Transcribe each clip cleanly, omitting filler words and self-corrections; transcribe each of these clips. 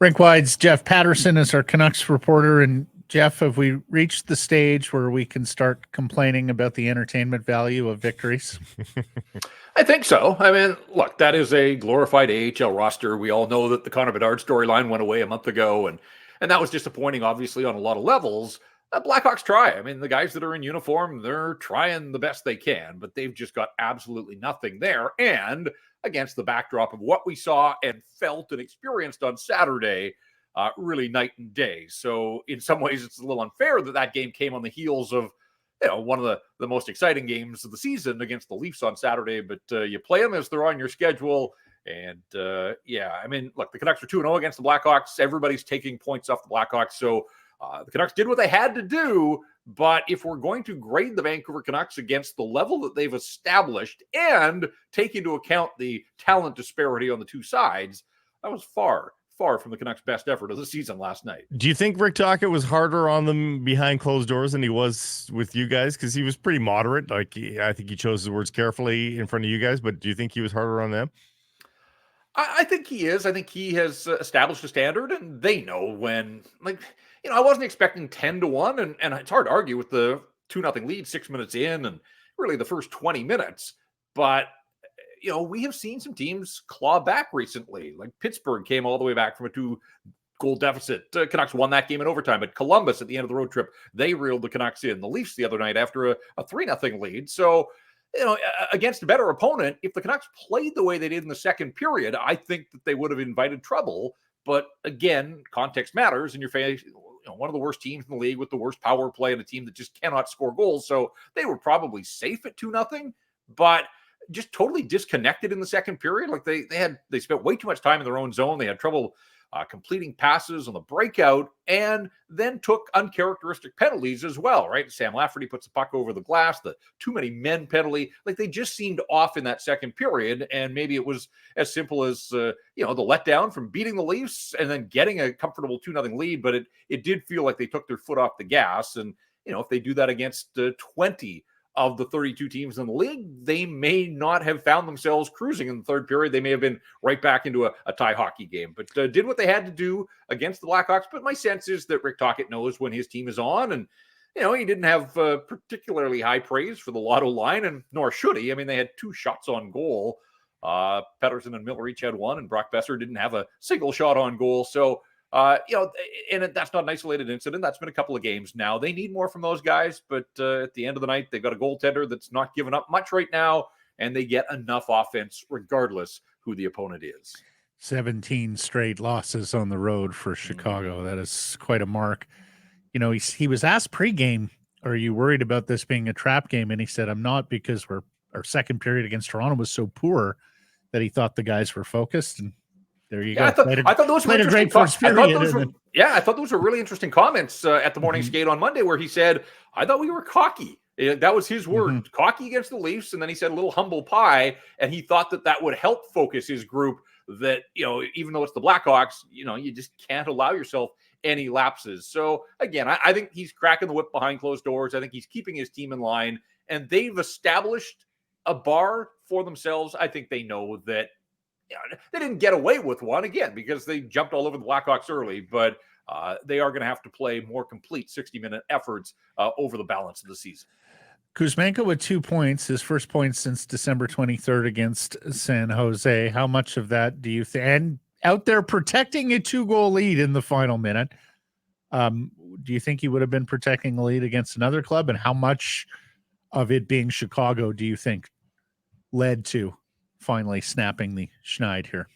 Rinkwide's Jeff Paterson is our Canucks reporter. And Jeff, have we reached the stage where we can start complaining about the entertainment value of victories? I think so. I mean, look, that is a glorified AHL roster. We all know that the Connor Bedard storyline went away a month ago, and that was disappointing, obviously, on a lot of levels. Blackhawks try. I mean, the guys that are in uniform, they're trying the best they can, but they've just got absolutely nothing there. And against the backdrop of what we saw and felt and experienced on Saturday, really night and day. So in some ways, it's a little unfair that game came on the heels of one of the most exciting games of the season against the Leafs on Saturday. But you play them as they're on your schedule. And I mean, look, the Canucks are 2-0 against the Blackhawks. Everybody's taking points off the Blackhawks. So the Canucks did what they had to do. But if we're going to grade the Vancouver Canucks against the level that they've established and take into account the talent disparity on the two sides, that was far from the Canucks' best effort of the season last night. Do you think Rick Tocchet was harder on them behind closed doors than he was with you guys? Because he was pretty moderate. I think he chose his words carefully in front of you guys, but do you think he was harder on them? I think he is. I think he has established a standard, and they know when, I wasn't expecting 10-1, and it's hard to argue with the 2-0 lead 6 minutes in and really the first 20 minutes. But, we have seen some teams claw back recently. Like Pittsburgh came all the way back from a 2-goal deficit. Canucks won that game in overtime. But Columbus at the end of the road trip, they reeled the Canucks in. The Leafs the other night after a 3-0 lead. So, against a better opponent, if the Canucks played the way they did in the second period, I think that they would have invited trouble. But again, context matters, and you're facing one of the worst teams in the league with the worst power play and a team that just cannot score goals. So they were probably safe at 2-0, but just totally disconnected in the second period. Like they spent way too much time in their own zone. They had trouble completing passes on the breakout, and then took uncharacteristic penalties as well, right? Sam Lafferty puts the puck over the glass, the too many men penalty. Like they just seemed off in that second period, and maybe it was as simple as, the letdown from beating the Leafs and then getting a comfortable 2-0 lead, but it did feel like they took their foot off the gas. And, if they do that against 20 of the 32 teams in the league, they may not have found themselves cruising in the third period. They may have been right back into a tie hockey game, but did what they had to do against the Blackhawks. But my sense is that Rick Tocchet knows when his team is on, and he didn't have particularly high praise for the Lotto line, and nor should he. I mean, they had 2 shots on goal. Paterson and Miller each had 1, and Brock Besser didn't have a single shot on goal. So and that's not an isolated incident. That's been a couple of games now. They need more from those guys, but at the end of the night, they've got a goaltender that's not giving up much right now, and they get enough offense regardless who the opponent is. 17 straight losses on the road for Chicago. That is quite a mark. He was asked pregame, are you worried about this being a trap game? And he said, I'm not, because our second period against Toronto was so poor that he thought the guys were focused. And there you go. I thought those were interesting. I thought those were really interesting comments at the morning skate on Monday, where he said, I thought we were cocky. That was his word, cocky against the Leafs. And then he said a little humble pie. And he thought that would help focus his group, that, even though it's the Blackhawks, you just can't allow yourself any lapses. So again, I think he's cracking the whip behind closed doors. I think he's keeping his team in line, and they've established a bar for themselves. I think they know that they didn't get away with one, again, because they jumped all over the Blackhawks early, but they are going to have to play more complete 60-minute efforts over the balance of the season. Kuzmenko with 2 points, his first point since December 23rd against San Jose. How much of that do you think? And out there protecting a 2-goal lead in the final minute. Do you think he would have been protecting a lead against another club? And how much of it being Chicago do you think led to finally snapping the schneid here?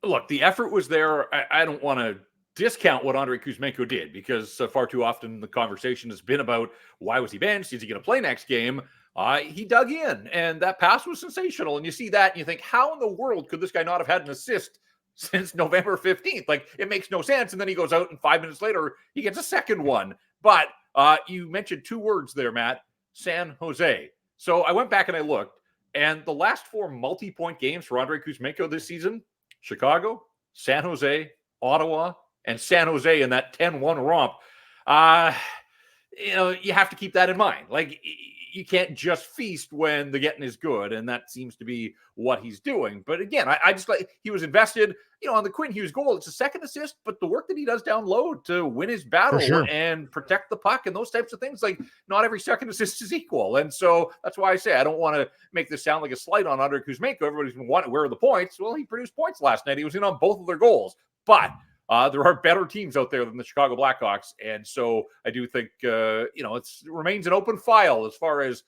Look, the effort was there. I don't want to discount what Andrei Kuzmenko did, because far too often the conversation has been about, why was he benched? Is he going to play next game? He dug in, and that pass was sensational. And you see that, and you think, how in the world could this guy not have had an assist since November 15th? Like, it makes no sense. And then he goes out, and 5 minutes later, he gets a second one. But you mentioned 2 words there, Matt: San Jose. So I went back and I looked, and the last 4 multi-point games for Andrei Kuzmenko this season: Chicago, San Jose, Ottawa, and San Jose in that 10-1 romp. You have to keep that in mind. Like, you can't just feast when the getting is good, and that seems to be what he's doing. But again, I just like he was invested, on the Quinn Hughes goal. It's a second assist, but the work that he does down low to win his battle sure. and protect the puck and those types of things, like not every second assist is equal. And so that's why I say I don't want to make this sound like a slight on Andrei Kuzmenko. Everybody's been wanting, where are the points? Well, he produced points last night. He was in on both of their goals, but there are better teams out there than the Chicago Blackhawks. And so I do think, it remains an open file as far as,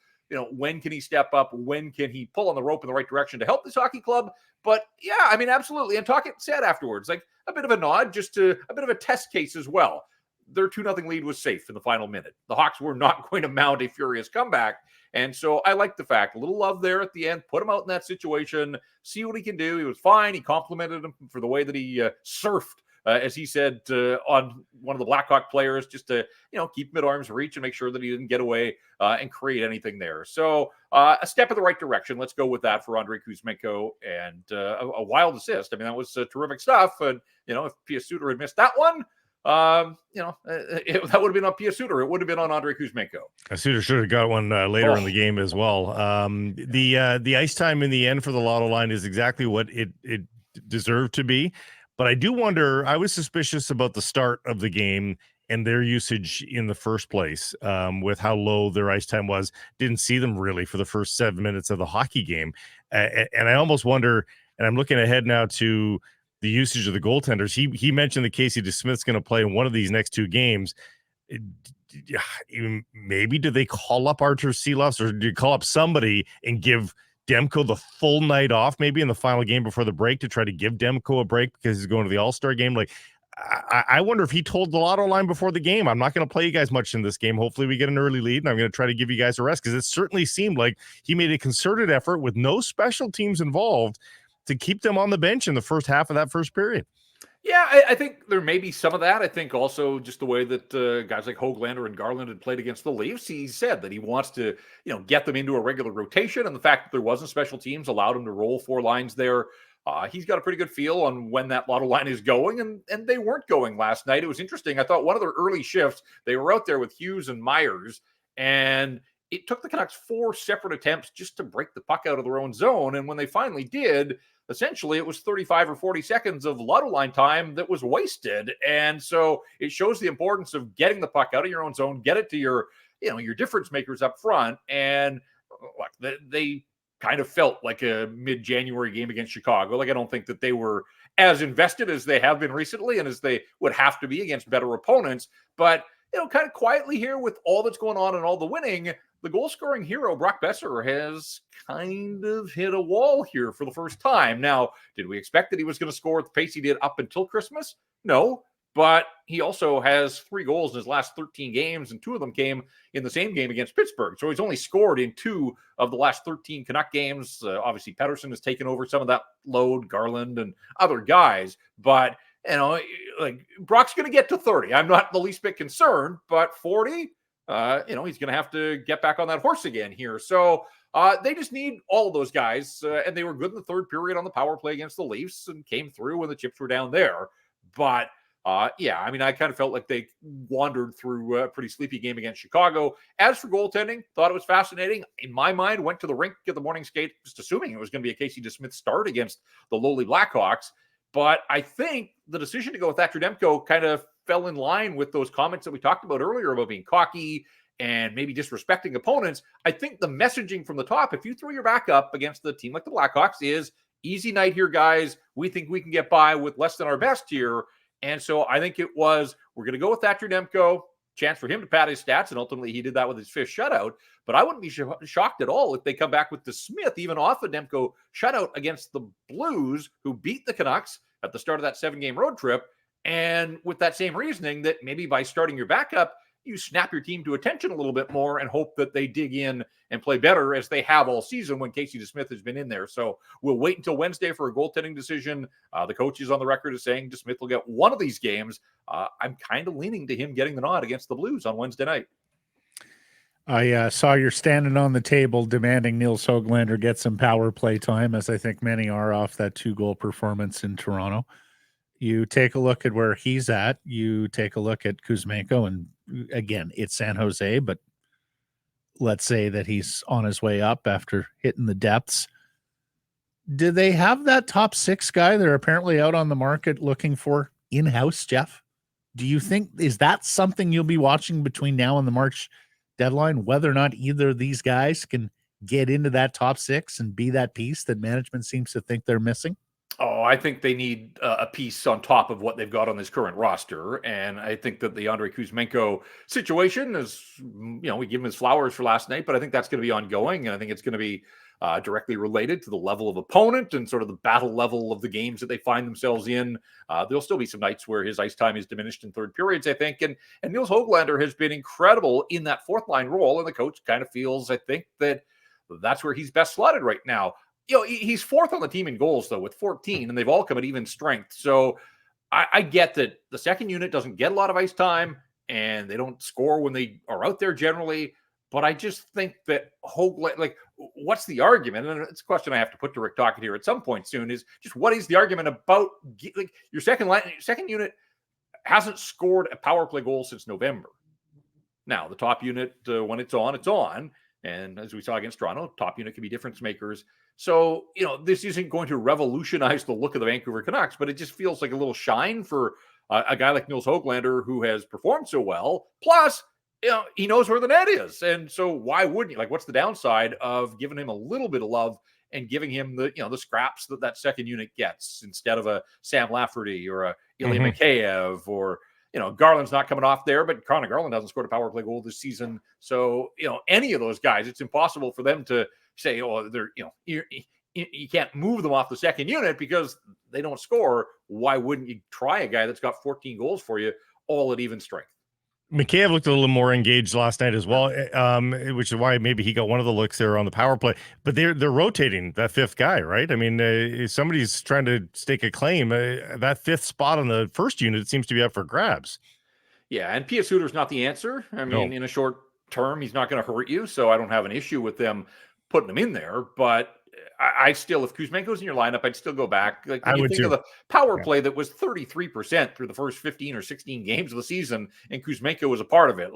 when can he step up? When can he pull on the rope in the right direction to help this hockey club? But yeah, I mean, absolutely. And talking said afterwards, like a bit of a nod, just to a bit of a test case as well. Their 2-0 lead was safe in the final minute. The Hawks were not going to mount a furious comeback. And so I like the fact, a little love there at the end, put him out in that situation, see what he can do. He was fine. He complimented him for the way that he surfed, as he said, on one of the Blackhawk players, just to, keep him at arm's reach and make sure that he didn't get away and create anything there. So a step in the right direction. Let's go with that for Andrei Kuzmenko, and a wild assist. I mean, that was terrific stuff. And, if Pia Suter had missed that one, that would have been on Pia Suter. It would have been on Andrei Kuzmenko. Suter should have got one later in the game as well. The ice time in the end for the Lotto line is exactly what it deserved to be. But I do wonder, I was suspicious about the start of the game and their usage in the first place, with how low their ice time was. Didn't see them really for the first 7 minutes of the hockey game. And I almost wonder, and I'm looking ahead now to the usage of the goaltenders. He mentioned that Casey DeSmith's going to play in one of these next two games. Maybe do they call up Artur Silovs, or do you call up somebody and give Demko the full night off, maybe in the final game before the break, to try to give Demko a break because he's going to the All-Star game? Like, I wonder if he told the Lotto line before the game, I'm not going to play you guys much in this game. Hopefully we get an early lead, and I'm going to try to give you guys a rest, because it certainly seemed like he made a concerted effort with no special teams involved to keep them on the bench in the first half of that first period. Yeah, I think there may be some of that. I think also just the way that guys like Höglander and Garland had played against the Leafs, he said that he wants to, get them into a regular rotation. And the fact that there wasn't special teams allowed him to roll 4 lines there. He's got a pretty good feel on when that Lotto line is going, and they weren't going last night. It was interesting. I thought one of their early shifts, they were out there with Hughes and Myers, and it took the Canucks 4 separate attempts just to break the puck out of their own zone. And when they finally did, essentially it was 35 or 40 seconds of Lotto line time that was wasted. And so it shows the importance of getting the puck out of your own zone, get it to your difference makers up front. And look, they kind of felt like a mid-January game against Chicago. Like, I don't think that they were as invested as they have been recently and as they would have to be against better opponents. But, kind of quietly here with all that's going on and all the winning, the goal-scoring hero, Brock Besser, has kind of hit a wall here for the first time. Now, did we expect that he was going to score at the pace he did up until Christmas? No, but he also has 3 goals in his last 13 games, and 2 of them came in the same game against Pittsburgh. So he's only scored in 2 of the last 13 Canuck games. Obviously, Paterson has taken over some of that load, Garland and other guys. But, like, Brock's going to get to 30. I'm not the least bit concerned, but 40... he's going to have to get back on that horse again here. So they just need all of those guys. And they were good in the third period on the power play against the Leafs and came through when the chips were down there. But I kind of felt like they wandered through a pretty sleepy game against Chicago. As for goaltending, thought it was fascinating. In my mind, went to the rink at the morning skate, just assuming it was going to be a Casey DeSmith start against the lowly Blackhawks. But I think the decision to go with Thatcher Demko kind of fell in line with those comments that we talked about earlier about being cocky and maybe disrespecting opponents. I think the messaging from the top, if you throw your back up against the team like the Blackhawks, is easy night here, guys. We think we can get by with less than our best here. And so I think it was, we're going to go with Thatcher Demko, chance for him to pad his stats, and ultimately he did that with his 5th shutout. But I wouldn't be shocked at all if they come back with DeSmith, even off a Demko shutout against the Blues, who beat the Canucks at the start of that 7-game road trip. And with that same reasoning, that maybe by starting your backup, you snap your team to attention a little bit more and hope that they dig in and play better, as they have all season when Casey DeSmith has been in there. So we'll wait until Wednesday for a goaltending decision. The coach is on the record as saying DeSmith will get one of these games. I'm kind of leaning to him getting the nod against the Blues on Wednesday night. I saw you're standing on the table demanding Nils Höglander get some power play time, as I think many are off that 2-goal performance in Toronto. You take a look at where he's at. You take a look at Kuzmenko, and again, it's San Jose, but let's say that he's on his way up after hitting the depths. Do they have that top 6 guy they're apparently out on the market looking for in-house, Jeff? Do you think, is that something you'll be watching between now and the March deadline, whether or not either of these guys can get into that top 6 and be that piece that management seems to think they're missing? Oh, I think they need a piece on top of what they've got on this current roster. And I think that the Andrei Kuzmenko situation is, we give him his flowers for last night, but I think that's going to be ongoing. And I think it's going to be directly related to the level of opponent and sort of the battle level of the games that they find themselves in. There'll still be some nights where his ice time is diminished in third periods, I think. And Nils Höglander has been incredible in that fourth line role. And the coach kind of feels, I think, that that's where he's best slotted right now. He's fourth on the team in goals, though, with 14, and they've all come at even strength. So I get that the second unit doesn't get a lot of ice time, and they don't score when they are out there generally. But I just think that Höglander, what's the argument? And it's a question I have to put to Rick Tocchet here at some point soon, is just what is the argument about, your second unit hasn't scored a power play goal since November. Now, the top unit, when it's on, it's on. And as we saw against Toronto, top unit can be difference makers. So, this isn't going to revolutionize the look of the Vancouver Canucks, but it just feels like a little shine for a guy like Nils Höglander who has performed so well. Plus, he knows where the net is. And so why wouldn't you? What's the downside of giving him a little bit of love and giving him the scraps that second unit gets instead of a Sam Lafferty or a Ilya Mikheyev or, Garland's not coming off there, but Connor Garland hasn't scored a power play goal this season. So, any of those guys, it's impossible for them to say, oh, they're, you can't move them off the second unit because they don't score. Why wouldn't you try a guy that's got 14 goals for you, all at even strength? Mikheyev looked a little more engaged last night as well, which is why maybe he got one of the looks there on the power play. But they're rotating that fifth guy, right? I mean, if somebody's trying to stake a claim, that fifth spot on the first unit seems to be up for grabs. Yeah, and Pius Suter's not the answer. I mean, in a short term, he's not going to hurt you, so I don't have an issue with them putting him in there. But I still, if Kuzmenko's in your lineup, I'd still go back. I would think of the power play that was 33% through the first 15 or 16 games of the season, and Kuzmenko was a part of it.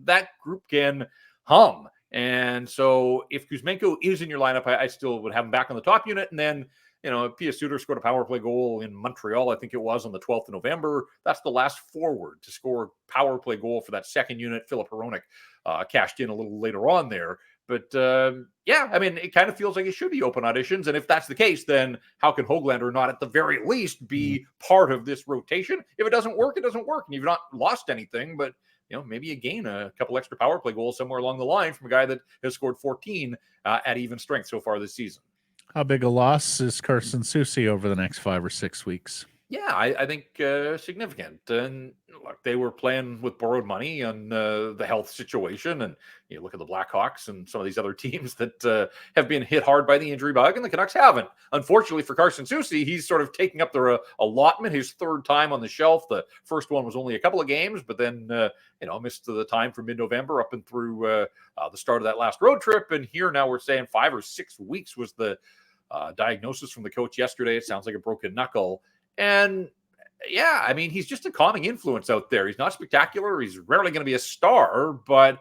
That group can hum. And so if Kuzmenko is in your lineup, I still would have him back on the top unit. And then, Pius Suter scored a power play goal in Montreal, I think it was, on the 12th of November. That's the last forward to score a power play goal for that second unit. Philip Hronek cashed in a little later on there. But it kind of feels like it should be open auditions. And if that's the case, then how can Höglander not at the very least be part of this rotation? If it doesn't work, it doesn't work. And you've not lost anything, but maybe you gain a couple extra power play goals somewhere along the line from a guy that has scored 14 at even strength so far this season. How big a loss is Carson Soucy over the next 5 or 6 weeks? Yeah, I think significant. And look, they were playing with borrowed money on the health situation. And you look at the Blackhawks and some of these other teams that have been hit hard by the injury bug, and the Canucks haven't. Unfortunately for Carson Soucy, he's sort of taking up their allotment, his third time on the shelf. The first one was only a couple of games, but then, missed the time from mid-November up and through the start of that last road trip. And here now we're saying 5 or 6 weeks was the diagnosis from the coach yesterday. It sounds like a broken knuckle. And he's just a calming influence out there. He's not spectacular. He's rarely going to be a star, but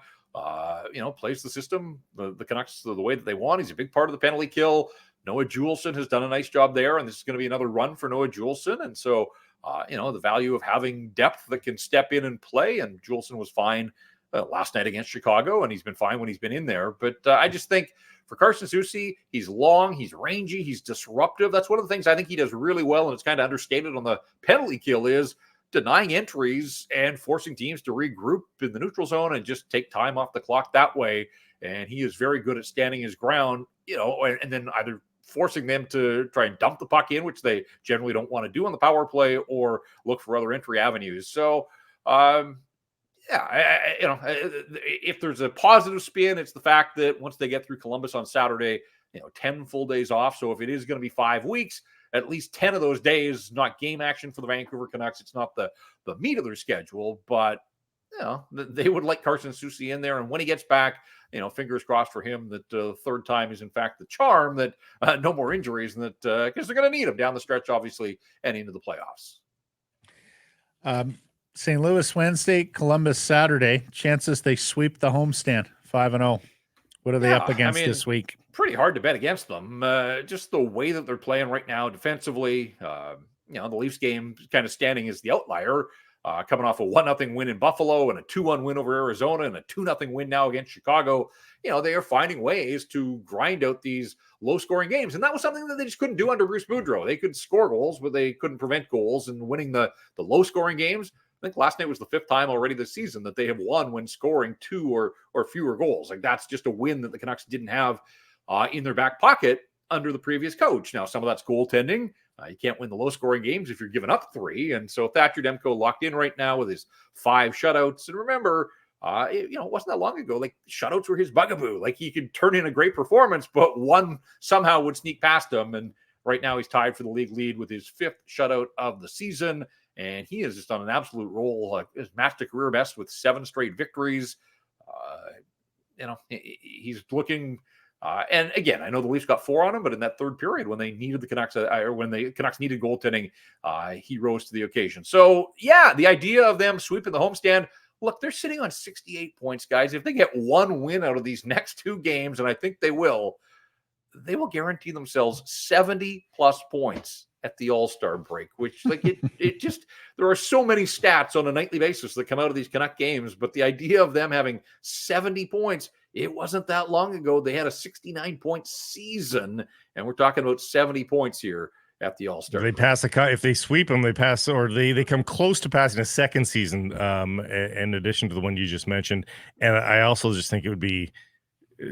plays the system, the Canucks the way that they want. He's a big part of the penalty kill. Noah Juulsen has done a nice job there, and this is going to be another run for Noah Juulsen. And so, the value of having depth that can step in and play. And Juulsen was fine last night against Chicago, and he's been fine when he's been in there. But I just think for Carson Soucy, he's long, he's rangy, he's disruptive. That's one of the things I think he does really well, and it's kind of understated on the penalty kill, is denying entries and forcing teams to regroup in the neutral zone and just take time off the clock that way. And he is very good at standing his ground, and then either forcing them to try and dump the puck in, which they generally don't want to do on the power play, or look for other entry avenues. So, if there's a positive spin, it's the fact that once they get through Columbus on Saturday, 10 full days off. So if it is going to be 5 weeks, at least 10 of those days, not game action for the Vancouver Canucks. It's not the meat of their schedule, but they would like Carson Soucy in there. And when he gets back, fingers crossed for him that the third time is in fact the charm, that no more injuries, and that because they're going to need him down the stretch, obviously, and into the playoffs. St. Louis Wednesday, Columbus Saturday. Chances they sweep the homestand 5-0. What are they up against this week? Pretty hard to bet against them. Just the way that they're playing right now defensively. The Leafs game kind of standing as the outlier, coming off a 1-0 win in Buffalo and a 2-1 win over Arizona and a 2-0 win now against Chicago. They are finding ways to grind out these low-scoring games. And that was something that they just couldn't do under Bruce Boudreau. They could score goals, but they couldn't prevent goals. And winning the low-scoring games, I think last night was the 5th time already this season that they have won when scoring 2 or fewer goals. Like, that's just a win that the Canucks didn't have in their back pocket under the previous coach. Now, some of that's goaltending. You can't win the low-scoring games if you're giving up 3. And so Thatcher Demko locked in right now with his 5 shutouts. And remember, it wasn't that long ago. Like, shutouts were his bugaboo. Like, he could turn in a great performance, but one somehow would sneak past him. And right now he's tied for the league lead with his 5th shutout of the season. And he is just on an absolute roll. He's matched a career best with 7 straight victories. He's looking... and again, I know the Leafs got 4 on him, but in that third period, when they needed the Canucks, or when the Canucks needed goaltending, he rose to the occasion. So, yeah, the idea of them sweeping the homestand, look, they're sitting on 68 points, guys. If they get 1 win out of these next 2 games, and I think they will guarantee themselves 70-plus points at the All-Star break, which, like, it just, there are so many stats on a nightly basis that come out of these Canuck games, but the idea of them having 70 points, it wasn't that long ago. They had a 69-point season, and we're talking about 70 points here at the All-Star. They pass if they sweep them, they pass, or they come close to passing a second season, in addition to the one you just mentioned. And I also just think it would be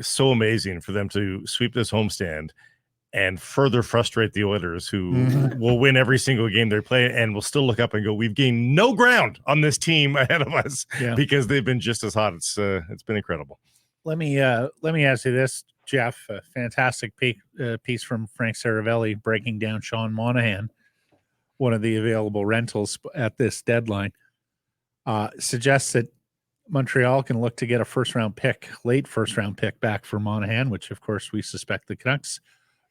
so amazing for them to sweep this homestand and further frustrate the Oilers, who will win every single game they play and will still look up and go, we've gained no ground on this team ahead of us, because they've been just as hot. It's been incredible. Let me ask you this, Jeff. A fantastic piece from Frank Saravelli breaking down Sean Monahan, one of the available rentals at this deadline, suggests that Montreal can look to get a late first round pick back for Monahan, which of course we suspect the Canucks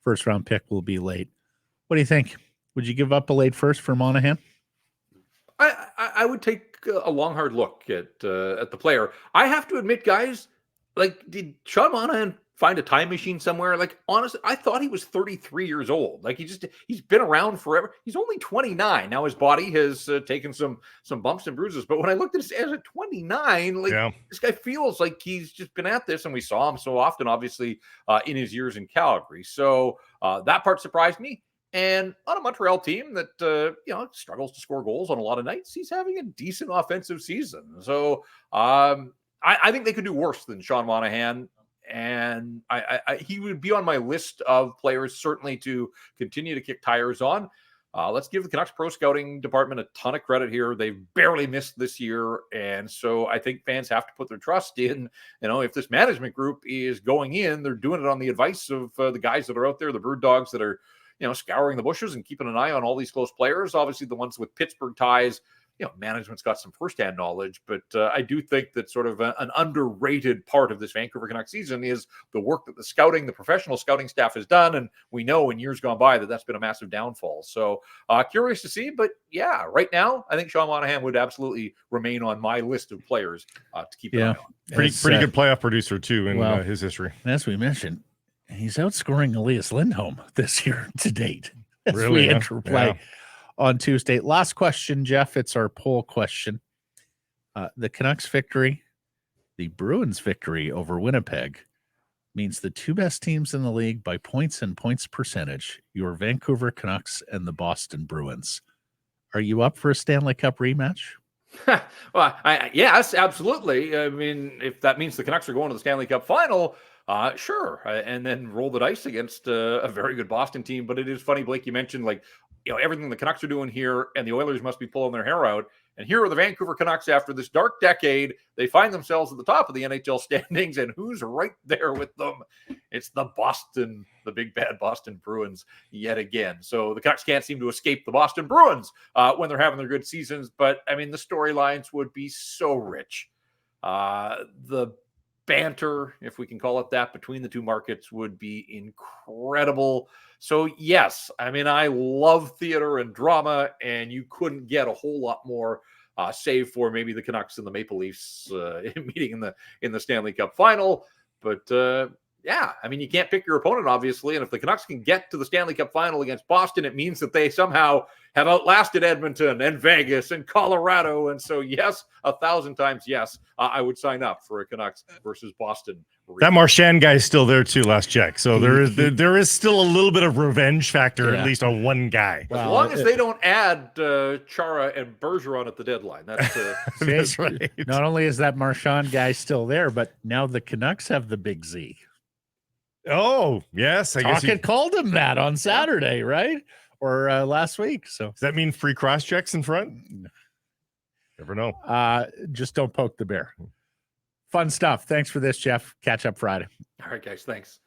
first round pick will be late. What do you think? Would you give up a late first for Monahan? I would take a long, hard look at the player. I have to admit, guys, like, did Sean Monahan find a time machine somewhere? Like, honestly, I thought he was 33 years old. Like, he's been around forever. He's only 29. Now his body has taken some bumps and bruises. But when I looked at his as a 29, this guy feels like he's just been at this, and we saw him so often, obviously, in his years in Calgary. So that part surprised me. And on a Montreal team that struggles to score goals on a lot of nights, he's having a decent offensive season. So I think they could do worse than Sean Monahan, and he would be on my list of players certainly to continue to kick tires on. Let's give the Canucks Pro Scouting Department a ton of credit here. They've barely missed this year, and so I think fans have to put their trust in, if this management group is going in, they're doing it on the advice of the guys that are out there, the bird dogs that are, scouring the bushes and keeping an eye on all these close players. Obviously, the ones with Pittsburgh ties, management's got some firsthand knowledge, but I do think that sort of an underrated part of this Vancouver Canucks season is the work that the professional scouting staff has done. And we know in years gone by that that's been a massive downfall. So curious to see, but yeah, right now, I think Sean Monahan would absolutely remain on my list of players to keep an eye on. Pretty good playoff producer too in his history. As we mentioned, he's outscoring Elias Lindholm this year to date. As really? We enter play on Tuesday. Last question, Jeff. It's our poll question. The Canucks victory, the Bruins victory over Winnipeg, means the 2 best teams in the league by points and points percentage, your Vancouver Canucks and the Boston Bruins. Are you up for a Stanley Cup rematch? Well, yes, absolutely. I mean, if that means the Canucks are going to the Stanley Cup final, sure. And then roll the dice against a very good Boston team. But it is funny, Blake, you mentioned everything the Canucks are doing here, and the Oilers must be pulling their hair out. And here are the Vancouver Canucks after this dark decade. They find themselves at the top of the NHL standings, and who's right there with them? It's the big bad Boston Bruins yet again. So the Canucks can't seem to escape the Boston Bruins when they're having their good seasons. But, I mean, the storylines would be so rich. The banter, if we can call it that, between the two markets would be incredible. So yes, I mean, I love theater and drama, and you couldn't get a whole lot more, save for maybe the Canucks and the Maple Leafs meeting in the Stanley Cup final. But yeah, I mean, you can't pick your opponent, obviously. And if the Canucks can get to the Stanley Cup final against Boston, it means that they somehow have outlasted Edmonton and Vegas and Colorado. And so, yes, 1,000 times yes, I would sign up for a Canucks versus Boston. That Marchand guy is still there too, last check. So there is still a little bit of revenge factor, at least on one guy. As long as they don't add Chara and Bergeron at the deadline. That's right. Not only is that Marchand guy still there, but now the Canucks have the big Z. Oh, yes. I guess Talkett called him that on Saturday, right? Or last week. So does that mean free cross checks in front? Never know. Just don't poke the bear. Fun stuff. Thanks for this, Jeff. Catch up Friday. All right, guys. Thanks.